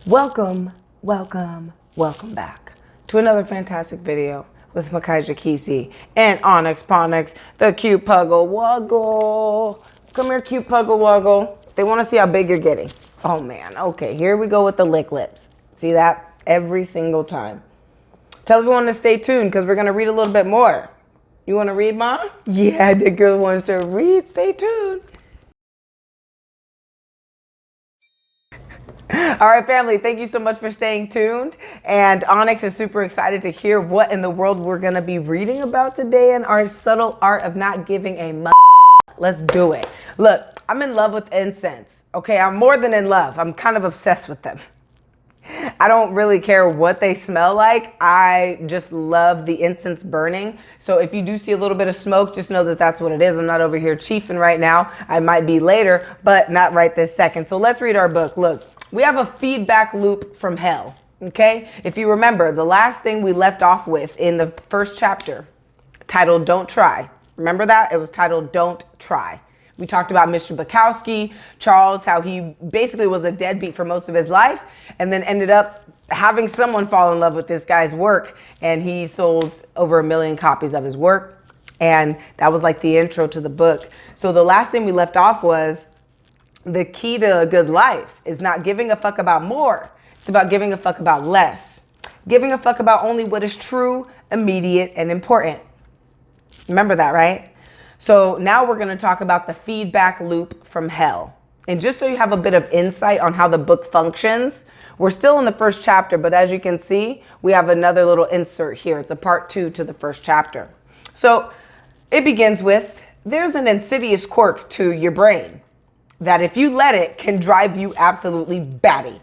Welcome, welcome, welcome back to another fantastic video with Makaija Kisi and Onyx Ponyx, the cute Puggle Wuggle. Come here, cute Puggle Wuggle. They want to see how big you're getting. Oh man, okay, here we go with the lick lips. See that? Every single time. Tell everyone to stay tuned because we're going to read a little bit more. You want to read, Mom? Yeah, the girl wants to read. Stay tuned. All right, family, thank you so much for staying tuned. And Onyx is super excited to hear what in the world we're going to be reading about today in our subtle art of not giving a Let's do it. Look, I'm in love with incense. Okay, I'm more than in love. I'm kind of obsessed with them. I don't really care what they smell like. I just love the incense burning. So if you do see a little bit of smoke, just know that that's what it is. I'm not over here chiefing right now. I might be later, but not right this second. So let's read our book. Look, we have a feedback loop from hell. Okay. If you remember, the last thing we left off with in the first chapter titled Don't Try. Remember that? It was titled Don't Try. We talked about Mr. Bukowski, Charles, how he basically was a deadbeat for most of his life and then ended up having someone fall in love with this guy's work. And he sold over 1 million copies of his work. And that was like the intro to the book. So the last thing we left off was the key to a good life is not giving a fuck about more. It's about giving a fuck about less. Giving a fuck about only what is true, immediate, and important. Remember that, right? So now we're going to talk about the feedback loop from hell. And just so you have a bit of insight on how the book functions, we're still in the first chapter, but as you can see, we have another little insert here. It's a part 2 to the first chapter. So it begins with, there's an insidious quirk to your brain that if you let it can drive you absolutely batty.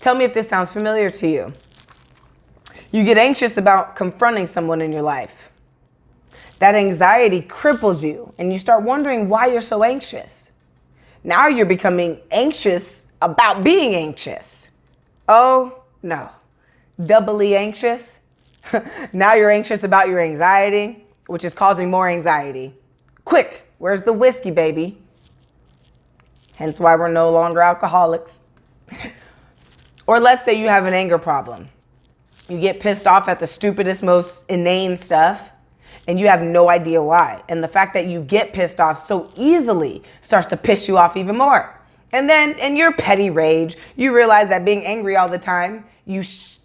Tell me if this sounds familiar to you. You get anxious about confronting someone in your life. That anxiety cripples you and you start wondering why you're so anxious. Now you're becoming anxious about being anxious. Oh no, doubly anxious. Now you're anxious about your anxiety, which is causing more anxiety. Quick, where's the whiskey, baby? Hence why we're no longer alcoholics. Or let's say you have an anger problem. You get pissed off at the stupidest, most inane stuff, and you have no idea why. And the fact that you get pissed off so easily starts to piss you off even more. And then in your petty rage, you realize that being angry all the time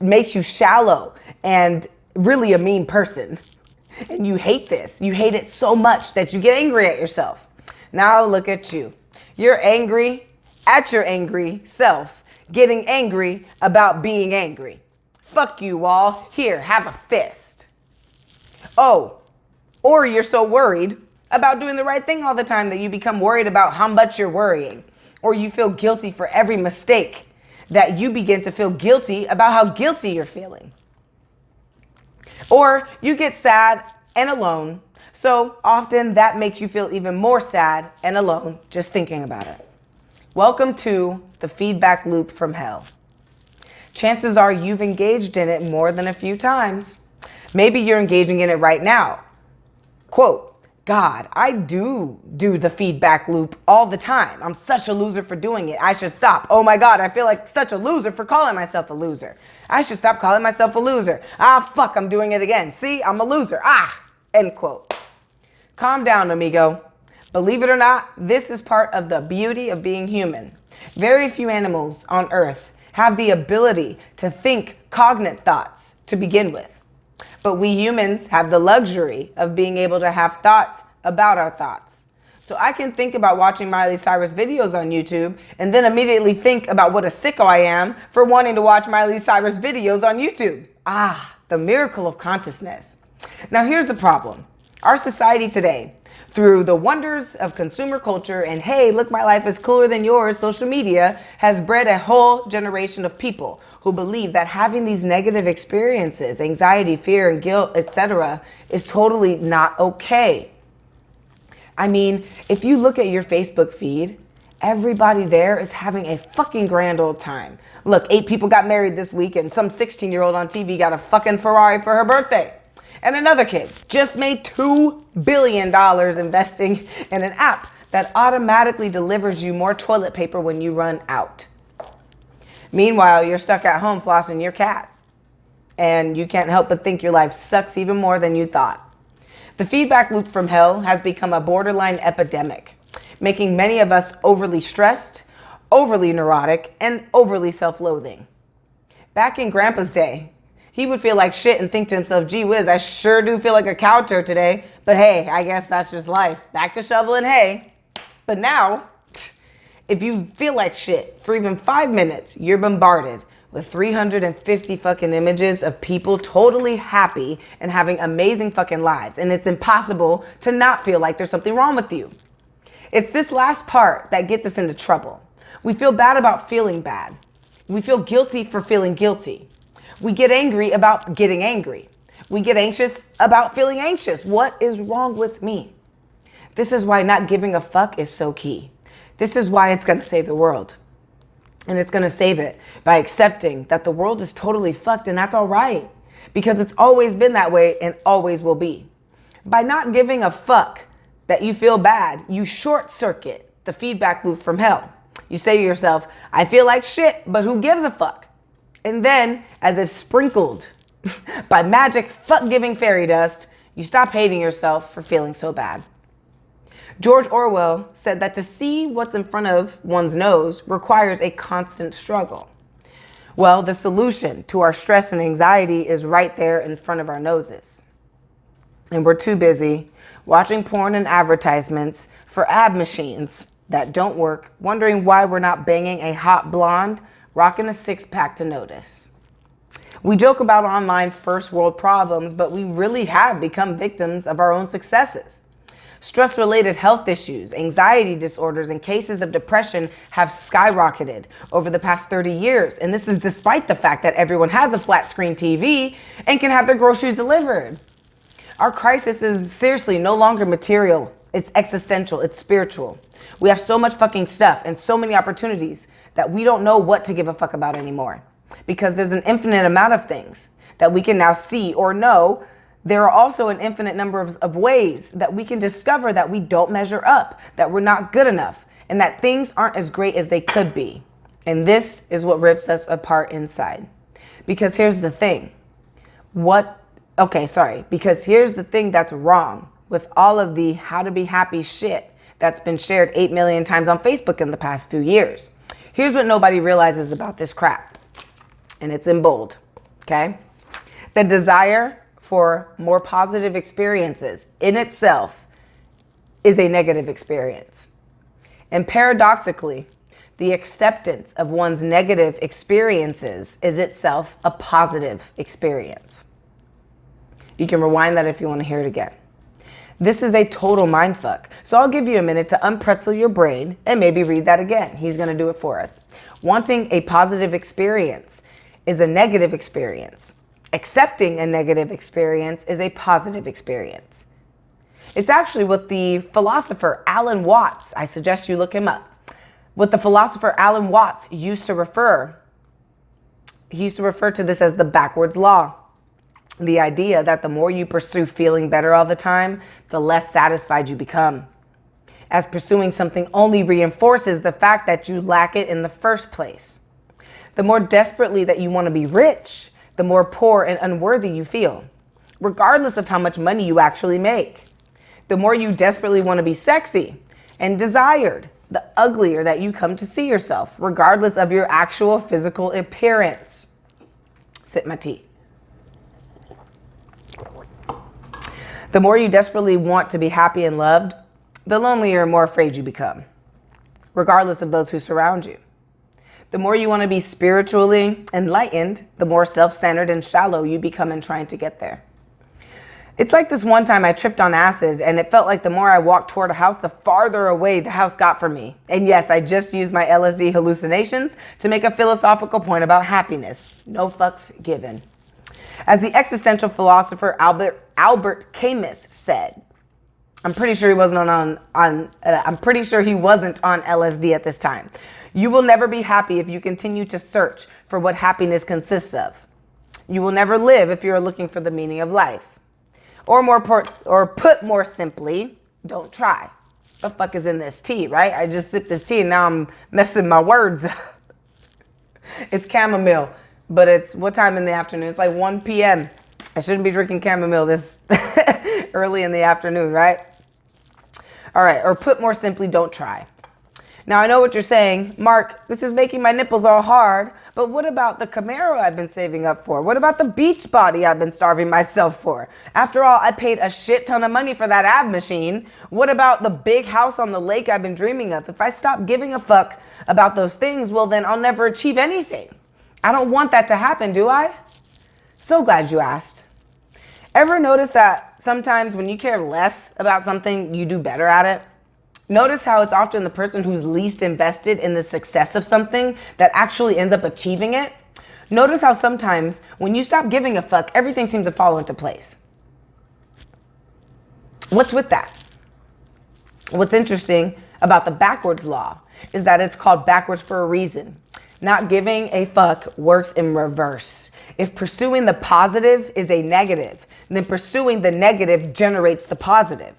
makes you shallow and really a mean person. And you hate this. You hate it so much that you get angry at yourself. Now look at you. You're angry at your angry self, getting angry about being angry. Fuck you all. Here, have a fist. Oh, or you're so worried about doing the right thing all the time that you become worried about how much you're worrying. Or you feel guilty for every mistake that you begin to feel guilty about how guilty you're feeling. Or you get sad and alone. So often that makes you feel even more sad and alone just thinking about it. Welcome to the feedback loop from hell. Chances are you've engaged in it more than a few times. Maybe you're engaging in it right now. Quote, God, I do the feedback loop all the time. I'm such a loser for doing it. I should stop. Oh my God, I feel like such a loser for calling myself a loser. I should stop calling myself a loser. Ah, fuck, I'm doing it again. See, I'm a loser. Ah, end quote. Calm down, amigo. Believe it or not, this is part of the beauty of being human. Very few animals on Earth have the ability to think cognate thoughts to begin with. But we humans have the luxury of being able to have thoughts about our thoughts. So I can think about watching Miley Cyrus videos on YouTube and then immediately think about what a sicko I am for wanting to watch Miley Cyrus videos on YouTube. Ah, the miracle of consciousness. Now here's the problem. Our society today, through the wonders of consumer culture and hey, look, my life is cooler than yours, social media, has bred a whole generation of people who believe that having these negative experiences, anxiety, fear, and guilt, etc., is totally not okay. I mean, if you look at your Facebook feed, everybody there is having a fucking grand old time. Look, 8 people got married this week and some 16-year-old on TV got a fucking Ferrari for her birthday. And another kid just made $2 billion investing in an app that automatically delivers you more toilet paper when you run out. Meanwhile, you're stuck at home flossing your cat. And you can't help but think your life sucks even more than you thought. The feedback loop from hell has become a borderline epidemic, making many of us overly stressed, overly neurotic, and overly self-loathing. Back in Grandpa's day, he would feel like shit and think to himself, gee whiz, I sure do feel like a cow turd today, but hey, I guess that's just life. Back to shoveling hay. But now, if you feel like shit for even 5 minutes, you're bombarded with 350 fucking images of people totally happy and having amazing fucking lives. And it's impossible to not feel like there's something wrong with you. It's this last part that gets us into trouble. We feel bad about feeling bad. We feel guilty for feeling guilty. We get angry about getting angry. We get anxious about feeling anxious. What is wrong with me? This is why not giving a fuck is so key. This is why it's gonna save the world. And it's gonna save it by accepting that the world is totally fucked, and that's all right, because it's always been that way and always will be. By not giving a fuck that you feel bad, you short circuit the feedback loop from hell. You say to yourself, I feel like shit, but who gives a fuck? And then, as if sprinkled by magic fuck-giving fairy dust, you stop hating yourself for feeling so bad. George Orwell said that to see what's in front of one's nose requires a constant struggle. Well, the solution to our stress and anxiety is right there in front of our noses. And we're too busy watching porn and advertisements for ab machines that don't work, wondering why we're not banging a hot blonde, rocking a six-pack to notice. We joke about online first world problems, but we really have become victims of our own successes. Stress-related health issues, anxiety disorders, and cases of depression have skyrocketed over the past 30 years. And this is despite the fact that everyone has a flat screen TV and can have their groceries delivered. Our crisis is seriously no longer material. It's existential. It's spiritual. We have so much fucking stuff and so many opportunities that we don't know what to give a fuck about anymore. Because there's an infinite amount of things that we can now see or know. There are also an infinite number of ways that we can discover that we don't measure up, that we're not good enough, and that things aren't as great as they could be. And this is what rips us apart inside. Because here's the thing. Because here's the thing that's wrong with all of the how to be happy shit that's been shared 8 million times on Facebook in the past few years. Here's what nobody realizes about this crap. And it's in bold, okay? The desire for more positive experiences in itself is a negative experience. And paradoxically, the acceptance of one's negative experiences is itself a positive experience. You can rewind that if you want to hear it again. This is a total mindfuck. So I'll give you a minute to unpretzel your brain and maybe read that again. He's going to do it for us. Wanting a positive experience is a negative experience. Accepting a negative experience is a positive experience. It's actually what the philosopher Alan Watts, I suggest you look him up, what the philosopher Alan Watts used to refer to this as the backwards law. The idea that the more you pursue feeling better all the time, the less satisfied you become. As pursuing something only reinforces the fact that you lack it in the first place. The more desperately that you want to be rich, the more poor and unworthy you feel, regardless of how much money you actually make. The more you desperately want to be sexy and desired, the uglier that you come to see yourself, regardless of your actual physical appearance. Sip my tea. The more you desperately want to be happy and loved, the lonelier and more afraid you become, regardless of those who surround you. The more you want to be spiritually enlightened, the more self-centered and shallow you become in trying to get there. It's like this one time I tripped on acid, and it felt like the more I walked toward a house, the farther away the house got from me. And yes, I just used my LSD hallucinations to make a philosophical point about happiness. No fucks given. As the existential philosopher Albert Camus said, I'm pretty sure he wasn't on LSD at this time. You will never be happy if you continue to search for what happiness consists of. You will never live if you're looking for the meaning of life. Or put more simply, don't try. The fuck is in this tea, right? I just sipped this tea and now I'm messing my words up. It's chamomile, but it's what time in the afternoon? It's like 1 p.m. I shouldn't be drinking chamomile this early in the afternoon, right? All right, or put more simply, don't try. Now, I know what you're saying. Mark, this is making my nipples all hard, but what about the Camaro I've been saving up for? What about the beach body I've been starving myself for? After all, I paid a shit ton of money for that ab machine. What about the big house on the lake I've been dreaming of? If I stop giving a fuck about those things, well, then I'll never achieve anything. I don't want that to happen, do I? So glad you asked. Ever notice that sometimes when you care less about something, you do better at it? Notice how it's often the person who's least invested in the success of something that actually ends up achieving it? Notice how sometimes when you stop giving a fuck, everything seems to fall into place. What's with that? What's interesting about the backwards law is that it's called backwards for a reason. Not giving a fuck works in reverse. If pursuing the positive is a negative, then pursuing the negative generates the positive.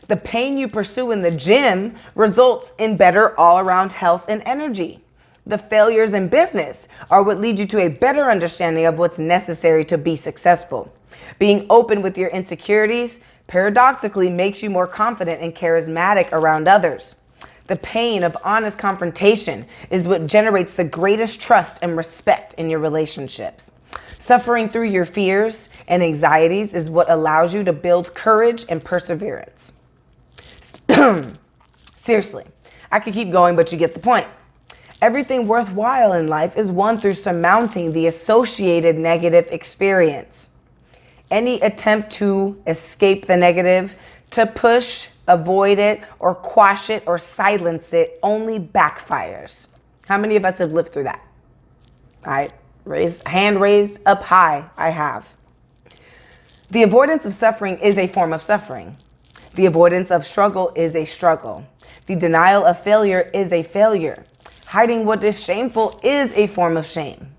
The pain you pursue in the gym results in better all-around health and energy. The failures in business are what lead you to a better understanding of what's necessary to be successful. Being open with your insecurities paradoxically makes you more confident and charismatic around others. The pain of honest confrontation is what generates the greatest trust and respect in your relationships. Suffering through your fears and anxieties is what allows you to build courage and perseverance. Seriously, I could keep going, but you get the point. Everything worthwhile in life is won through surmounting the associated negative experience. Any attempt to escape the negative, to push, avoid it, or quash it, or silence it only backfires. How many of us have lived through that? All right, hand raised up high, I have. The avoidance of suffering is a form of suffering. The avoidance of struggle is a struggle. The denial of failure is a failure. Hiding what is shameful is a form of shame.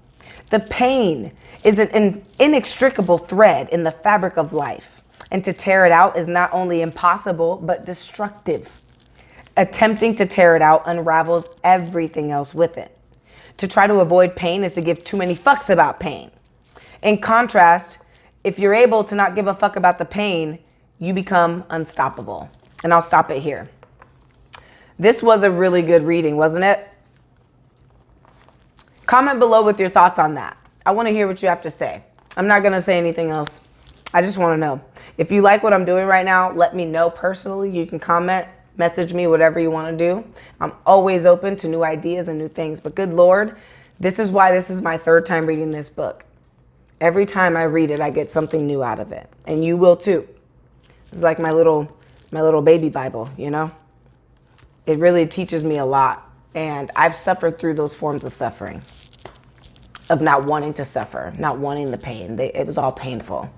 The pain is an inextricable thread in the fabric of life, and to tear it out is not only impossible, but destructive. Attempting to tear it out unravels everything else with it. To try to avoid pain is to give too many fucks about pain. In contrast, if you're able to not give a fuck about the pain, you become unstoppable. And I'll stop it here. This was a really good reading, wasn't it? Comment below with your thoughts on that. I want to hear what you have to say. I'm not going to say anything else. I just want to know. If you like what I'm doing right now, let me know personally. You can comment, message me, whatever you want to do. I'm always open to new ideas and new things. But good Lord, this is why this is my third time reading this book. Every time I read it, I get something new out of it. And you will too. It's like my little baby Bible, you know? It really teaches me a lot. And I've suffered through those forms of suffering, of not wanting to suffer, not wanting the pain. It was all painful.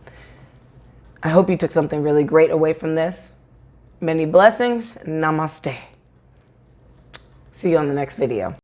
I hope you took something really great away from this. Many blessings. Namaste. See you on the next video.